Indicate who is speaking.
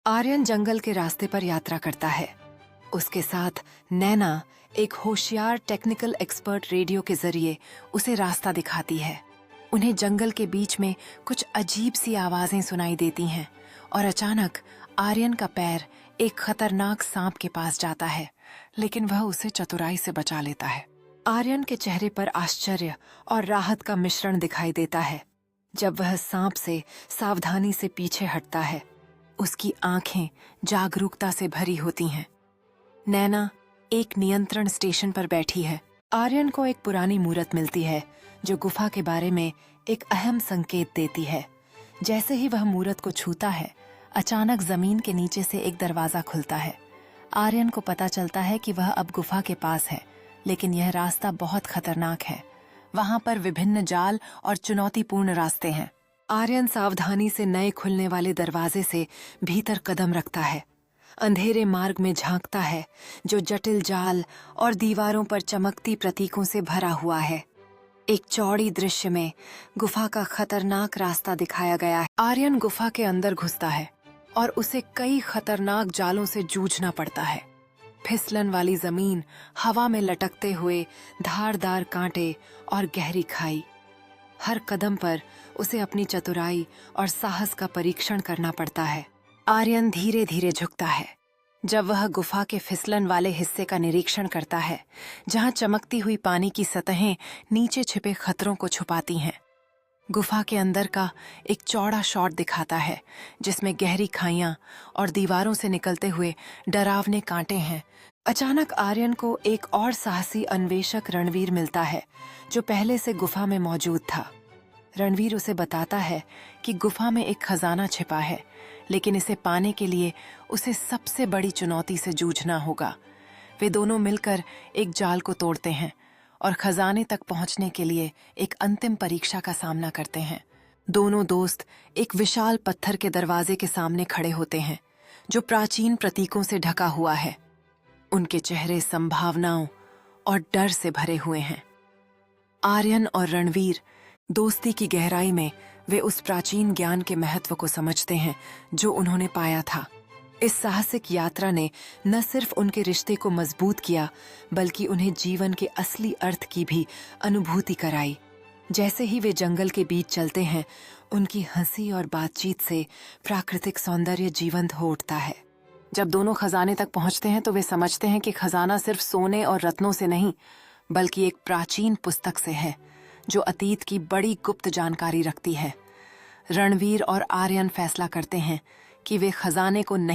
Speaker 1: आर्यन जंगल के रास्ते पर यात्रा करता है। उसके साथ नैना एक होशियार टेक्निकल एक्सपर्ट रेडियो के जरिए उसे रास्ता दिखाती है। उन्हें जंगल के बीच में कुछ अजीब सी आवाजें सुनाई देती हैं और अचानक आर्यन का पैर एक खतरनाक सांप के पास जाता है, लेकिन वह उसे चतुराई से बचा लेता है। आर्यन के चेहरे पर आश्चर्य और राहत का मिश्रण दिखाई देता है जब वह सांप से सावधानी से पीछे हटता है। उसकी आंखें जागरूकता से भरी होती हैं। नैना एक नियंत्रण स्टेशन पर बैठी है। आर्यन को एक पुरानी मूरत मिलती है जो गुफा के बारे में एक अहम संकेत देती है। जैसे ही वह मूरत को छूता है, अचानक जमीन के नीचे से एक दरवाजा खुलता है। आर्यन को पता चलता है कि वह अब गुफा के पास है, लेकिन यह रास्ता बहुत खतरनाक है। वहां पर विभिन्न जाल और चुनौतीपूर्ण रास्ते हैं। आर्यन सावधानी से नए खुलने वाले दरवाजे से भीतर कदम रखता है। अंधेरे मार्ग में झांकता है जो जटिल जाल और दीवारों पर चमकती प्रतीकों से भरा हुआ है। एक चौड़ी दृश्य में गुफा का खतरनाक रास्ता दिखाया गया है। आर्यन गुफा के अंदर घुसता है और उसे कई खतरनाक जालों से जूझना पड़ता है। फिसलन वाली जमीन, हवा में लटकते हुए धारदार कांटे और गहरी खाई। हर कदम पर उसे अपनी चतुराई और साहस का परीक्षण करना पड़ता है। आर्यन धीरे धीरे झुकता है जब वह गुफा के फिसलन वाले हिस्से का निरीक्षण करता है, जहां चमकती हुई पानी की सतहें नीचे छिपे खतरों को छुपाती हैं। गुफा के अंदर का एक चौड़ा शॉट दिखाता है जिसमें गहरी खाइयां और दीवारों से निकलते हुए डरावने कांटे हैं। अचानक आर्यन को एक और साहसी अन्वेषक रणवीर मिलता है जो पहले से गुफा में मौजूद था। रणवीर उसे बताता है कि गुफा में एक खजाना छिपा है, लेकिन इसे पाने के लिए उसे सबसे बड़ी चुनौती से जूझना होगा। वे दोनों मिलकर एक जाल को तोड़ते हैं और खजाने तक पहुंचने के लिए एक अंतिम परीक्षा का सामना करते हैं। दोनों दोस्त एक विशाल पत्थर के दरवाजे के सामने खड़े होते हैं जो प्राचीन प्रतीकों से ढका हुआ है। उनके चेहरे संभावनाओं और डर से भरे हुए हैं। आर्यन और रणवीर दोस्ती की गहराई में वे उस प्राचीन ज्ञान के महत्व को समझते हैं जो उन्होंने पाया था। इस साहसिक यात्रा ने न सिर्फ उनके रिश्ते को मजबूत किया, बल्कि उन्हें जीवन के असली अर्थ की भी अनुभूति कराई। जैसे ही वे जंगल के बीच चलते हैं, उनकी हंसी और बातचीत से प्राकृतिक सौंदर्य जीवंत हो उठता है। जब दोनों खजाने तक पहुंचते हैं तो वे समझते हैं कि खजाना सिर्फ सोने और रत्नों से नहीं, बल्कि एक प्राचीन पुस्तक से है जो अतीत की बड़ी गुप्त जानकारी रखती है। रणवीर और आर्यन फैसला करते हैं कि वे खजाने को नहीं